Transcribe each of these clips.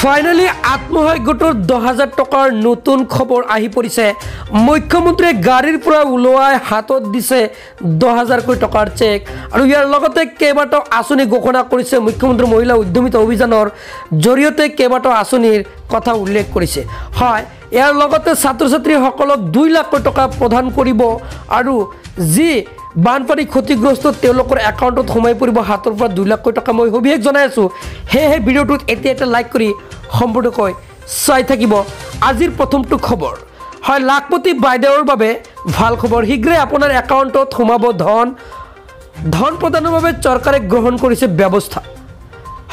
Finally আত্মসহায়ক গোটৰ 10,000 টকাৰ নতুন খবৰ আহি পৰিছে। মুখ্যমন্ত্ৰীয়ে গাড়ীৰ পৰা উলোৱাই হাতত দিছে 10,000 কোটি টকাৰ চেক আৰু ইয়াৰ লগতে কেইবাটাও আঁচনি ঘোষণা কৰিছে। মুখ্যমন্ত্ৰী মহিলা উদ্যমিতা অভিযানৰ জৰিয়তে কেইবাটাও আঁচনিৰ কথা উল্লেখ কৰিছে। হয়, ইয়াৰ লগতে ছাত্ৰ ছাত্ৰীসকলক 2 লাখ কোটি টকা প্ৰদান কৰিব আৰু যি বানপানী ক্ষতিগ্ৰস্ত তেওঁলোকৰ একাউণ্টত সোমাই পৰিব হাতৰ পৰা 2 লাখ কোটি টকা। মই সবিশেষ জনাই আছোঁ, সেয়েহে ভিডিঅ'টোত এটা লাইক কৰি সম্পূৰ্ণকৈ চাই থাকিব। আজিৰ প্ৰথমটো খবৰ হয়, লাখপতি বাইদেউৰ বাবে ভাল খবৰ। শীঘ্ৰে আপোনাৰ একাউণ্টত সোমাব ধন প্ৰদানৰ বাবে চৰকাৰে গ্ৰহণ কৰিছে ব্যৱস্থা।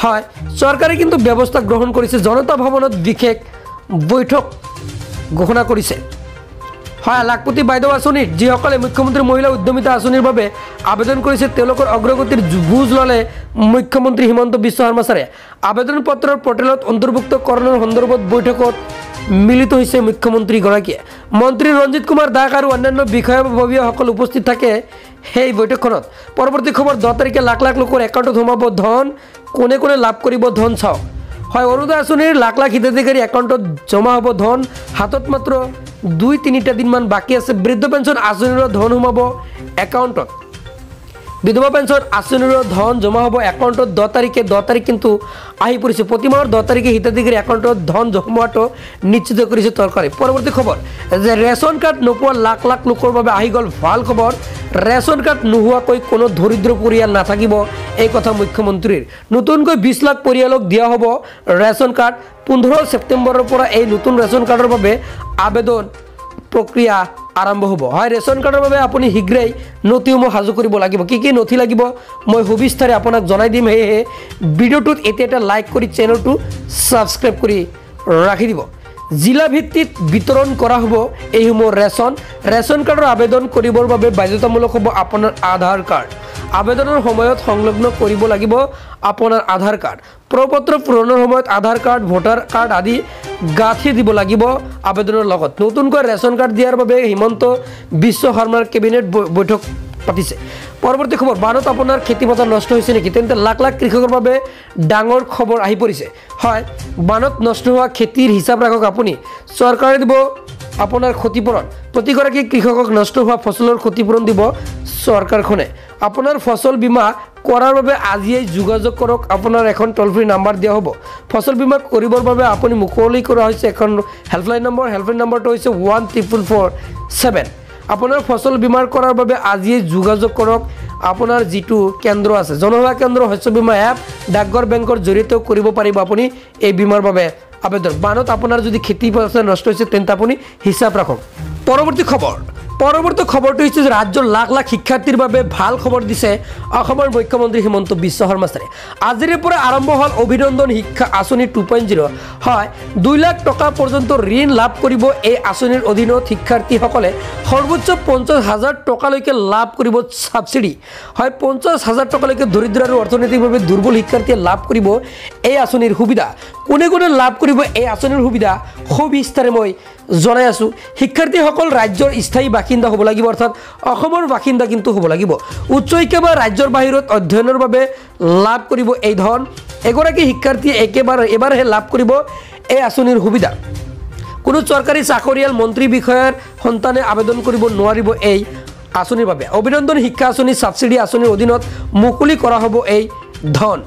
হয়, চৰকাৰে কিন্তু ব্যৱস্থা গ্ৰহণ কৰিছে। জনতা ভৱনত বিশেষ বৈঠক ঘোষণা কৰিছে। হয়, লাখপতি বাইদেউ আঁচনিৰ যিসকলে মুখ্যমন্ত্ৰী মহিলা উদ্যমিতা আঁচনিৰ বাবে আবেদন কৰিছে তেওঁলোকৰ অগ্ৰগতিৰ বুজ ল'লে মুখ্যমন্ত্ৰী হিমন্ত বিশ্ব শৰ্মা ছাৰে। আবেদন পত্ৰৰ পৰ্টেলত অন্তৰ্ভুক্তকৰণৰ সন্দৰ্ভত বৈঠকত মিলিত হৈছে মুখ্যমন্ত্ৰীগৰাকীয়ে। মন্ত্ৰী ৰঞ্জিত কুমাৰ দাস আৰু অন্যান্য বিষয়ববীয়াসকল উপস্থিত থাকে সেই বৈঠকখনত। পৰৱৰ্তী খবৰ, 10 তাৰিখে লাখ লাখ লোকৰ একাউণ্টত সোমাব ধন। কোনে কোনে লাভ কৰিব ধন চাওক। হয়, অৰুণোদয় আঁচনিৰ লাখ লাখ হিতাধিকাৰী একাউণ্টত জমা হ'ব ধন। হাতত মাত্ৰ 2-3টা দিনমান বাকী আছে। বৃদ্ধ পেঞ্চন আঁচনিৰো ধন সোমাব একাউণ্টত। বিধৱা পেঞ্চন আঁচনিৰো ধন জমা হ'ব একাউণ্টত। 10 তাৰিখ কিন্তু আহি পৰিছে। প্ৰতি মাহৰ 10 তাৰিখে হিতাধিকাৰী একাউণ্টত ধন জমোৱাটো নিশ্চিত কৰিছে চৰকাৰে। পৰৱৰ্তী খবৰ যে ৰেচন কাৰ্ড নোপোৱা লাখ লাখ লোকৰ বাবে আহি গ'ল ভাল খবৰ। ৰেচন কাৰ্ড নোহোৱাকৈ কোনো দৰিদ্ৰ পৰিয়াল নাথাকিব, এই কথা মুখ্যমন্ত্ৰীৰ। নতুনকৈ 20 লাখ পৰিয়ালক দিয়া হ'ব ৰেচন কাৰ্ড। 15 ছেপ্টেম্বৰৰ পৰা এই নতুন ৰেচন কাৰ্ডৰ বাবে আবেদন প্ৰক্ৰিয়া আৰম্ভ হ'ব। হয়, ৰেচন কাৰ্ডৰ বাবে আপুনি শীঘ্ৰেই নথিসমূহ সাজু কৰিব লাগিব। কি কি নথি লাগিব মই সবিস্তাৰে আপোনাক জনাই দিম। সেয়েহে ভিডিঅ'টোত এটা লাইক কৰি চেনেলটো ছাবস্ক্ৰাইব কৰি ৰাখি দিব। জিলা ভিত্তিত বিতৰণ কৰা হ'ব এইসমূহ ৰেচন কাৰ্ডৰ আবেদন কৰিবৰ বাবে বাধ্যতামূলক হ'ব আপোনাৰ আধাৰ কাৰ্ড। আবেদনৰ সময়ত সংলগ্ন কৰিব লাগিব আপোনাৰ আধাৰ কাৰ্ড। প্ৰপত্ৰ পূৰণৰ সময়ত আধাৰ কাৰ্ড, ভোটাৰ কাৰ্ড আদি গাঁঠি দিব লাগিব আবেদনৰ লগত। নতুনকৈ ৰেচন কাৰ্ড দিয়াৰ বাবে হিমন্ত বিশ্ব শৰ্মাৰ কেবিনেট বৈঠক পাতিছে। পৰৱৰ্তী খবৰ, বানত আপোনাৰ খেতিপথাৰ নষ্ট হৈছে নেকি? তেন্তে লাখ লাখ কৃষকৰ বাবে ডাঙৰ খবৰ আহি পৰিছে। হয়, বানত নষ্ট হোৱা খেতিৰ হিচাপ ৰাখক আপুনি। চৰকাৰে দিব আপোনাৰ ক্ষতিপূৰণ। প্ৰতিগৰাকী কৃষকক নষ্ট হোৱা ফচলৰ ক্ষতিপূৰণ দিব চৰকাৰখনে। আপোনাৰ ফচল বীমা কৰাৰ বাবে আজিয়েই যোগাযোগ কৰক। আপোনাৰ এখন টল ফ্ৰী নাম্বাৰ দিয়া হ'ব। ফচল বীমা কৰিবৰ বাবে আপুনি মুকলি কৰা হৈছে এখন হেল্পলাইন নম্বৰ। হেল্পলাইন নম্বৰটো হৈছে 14447। আপোনাৰ ফচল বীমাৰ কৰাৰ বাবে আজিয়েই যোগাযোগ কৰক। আপোনাৰ যিটো কেন্দ্ৰ আছে, জনসেৱা কেন্দ্ৰ, শস্য বীমা এপ, ডাকঘৰ, বেংকৰ জৰিয়তেও কৰিব পাৰিব আপুনি এই বীমাৰ বাবে আবেদন। বানত আপোনাৰ যদি খেতি পথাৰ নষ্ট হৈছে তেন্তে আপুনি হিচাপ ৰাখক। পৰৱৰ্তী খবৰটো হৈছে যে ৰাজ্যৰ লাখ লাখ শিক্ষাৰ্থীৰ বাবে ভাল খবৰ দিছে অসমৰ মুখ্যমন্ত্ৰী হিমন্ত বিশ্ব শৰ্মা ছাৰে। আজিৰে পৰা আৰম্ভ হ'ল অভিনন্দন শিক্ষা আঁচনি 2.0। হয়, 2 লাখ টকা পৰ্যন্ত ঋণ লাভ কৰিব এই আঁচনিৰ অধীনত শিক্ষাৰ্থীসকলে। সৰ্বোচ্চ 50,000 টকালৈকে লাভ কৰিব ছাবচিডি। হয়, 50,000 টকালৈকে দৰিদ্ৰ আৰু অৰ্থনৈতিকভাৱে দুৰ্বল শিক্ষাৰ্থীয়ে লাভ কৰিব এই আঁচনিৰ সুবিধা। কোনে কোনে লাভ কৰিব এই আঁচনিৰ সুবিধা সবিস্তাৰে মই জনাই আছোঁ। শিক্ষাৰ্থীসকল ৰাজ্যৰ স্থায়ী বাসিন্দা হ'ব লাগিব, অৰ্থাৎ অসমৰ বাসিন্দা কিন্তু হ'ব লাগিব। উচ্চ শিক্ষা বা ৰাজ্যৰ বাহিৰত অধ্যয়নৰ বাবে লাভ কৰিব এই ধন। এগৰাকী শিক্ষাৰ্থীয়ে এবাৰহে লাভ কৰিব এই আঁচনিৰ সুবিধা। কোনো চৰকাৰী চাকৰিয়াল, মন্ত্ৰী, বিষয়াৰ সন্তানে আবেদন কৰিব নোৱাৰিব এই আঁচনিৰ বাবে। অভিনন্দন শিক্ষা আঁচনি ছাবচিডি আঁচনিৰ অধীনত মুকলি কৰা হ'ব এই ধন।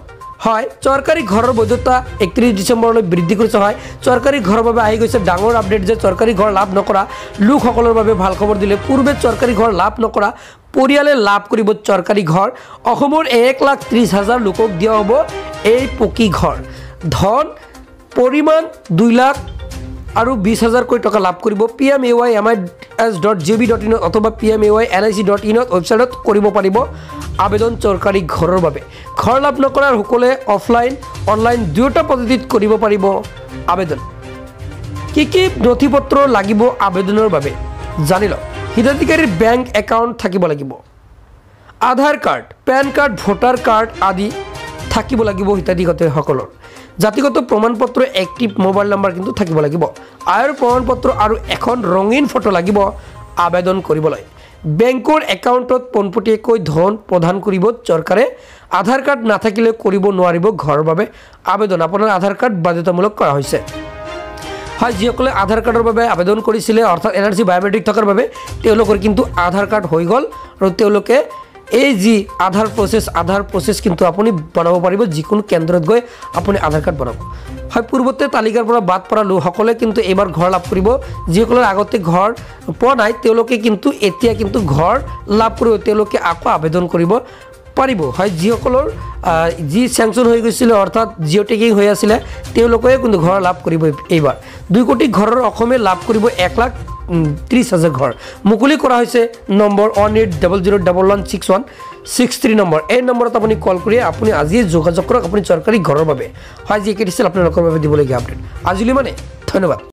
হয়, চৰকাৰী ঘৰৰ বৈধতা 31 ডিচেম্বৰলৈ বৃদ্ধি কৰিছে। হয়, চৰকাৰী ঘৰৰ বাবে আহি গৈছে ডাঙৰ আপডেট যে চৰকাৰী ঘৰ লাভ নকৰা লোকসকলৰ বাবে ভাল খবৰ দিলে। পূৰ্বে চৰকাৰী ঘৰ লাভ নকৰা পৰিয়ালে লাভ কৰিব চৰকাৰী ঘৰ। অসমৰ 1,30,000 লোকক দিয়া হ'ব এই পকী ঘৰ। ধন পৰিমাণ 2 লাখ আৰু 20,000 কোটি টকা লাভ কৰিব। PMAYMIS.gov.in অথবা PMAYLIC.in ৱেবছাইটত কৰিব পাৰিব আবেদন চৰকাৰী ঘৰৰ বাবে। ঘৰ লাভ নকৰাৰ সকলে অফলাইন অনলাইন দুয়োটা পদ্ধতিত কৰিব পাৰিব আবেদন। কি কি নথি পত্ৰ লাগিব আবেদনৰ বাবে জানি লওক। হিতাধিকাৰীৰ বেংক একাউণ্ট থাকিব লাগিব। Aadhaar card, PAN card, voter card আদি থাকিব লাগিব হিতাধিকাৰীসকলৰ। জাতিগত প্ৰমাণপত্ৰ, এক্টিভ মোবাইল নম্বৰ কিন্তু থাকিব লাগিব। আয়ৰ প্ৰমাণপত্ৰ আৰু এখন ৰঙীন ফটো লাগিব আবেদন কৰিবলৈ। বেংকৰ একাউণ্টত পোনপটীয়াকৈ ধন প্ৰদান কৰিব চৰকাৰে আধাৰ কাৰ্ড নাথাকিলে কৰিব নোৱাৰিব ঘৰৰ বাবে আবেদন আপোনাৰ আধাৰ কাৰ্ড বাধ্যতামূলক কৰা হৈছে হয় যিসকলে আধাৰ কাৰ্ডৰ বাবে আবেদন কৰিছিলে অৰ্থাৎ এনআৰসি বায়োমেট্ৰিক থকাৰ বাবে তেওঁলোকৰ কিন্তু আধাৰ কাৰ্ড হৈ গ'ল আৰু তেওঁলোকে এই যি আধাৰ প্ৰসেস কিন্তু আপুনি বনাব পাৰিব যিকোনো কেন্দ্ৰত গৈ আপুনি আধাৰ কাৰ্ড বনাব হয় পূৰ্বতে তালিকাৰ পৰা বাদ পৰা লোকসকলে কিন্তু এবাৰ ঘৰ লাভ কৰিব যিসকলৰ আগতে ঘৰ পোৱা নাই তেওঁলোকে কিন্তু এতিয়া কিন্তু ঘৰ লাভ কৰিব তেওঁলোকে আকৌ আবেদন কৰিব পাৰিব হয় যিসকলৰ যি স্যাংচন হৈ গৈছিল অৰ্থাৎ জিঅ' টেকিং হৈ আছিল তেওঁলোকে কিন্তু ঘৰ লাভ কৰিব এইবাৰ 2 কোটি ঘৰৰ অসমে লাভ কৰিব 1,30,000 ঘৰ মুকলি কৰা হৈছে নম্বৰ 1800116163 নম্বৰ এই নম্বৰত আপুনি কল কৰি আপুনি আজি যোগাযোগ কৰক আপুনি চৰকাৰী ঘৰৰ বাবে হয় যি কেটিছিল আপোনালোকৰ বাবে দিবলগীয়া আপডেট আজিলৈ মানে ধন্যবাদ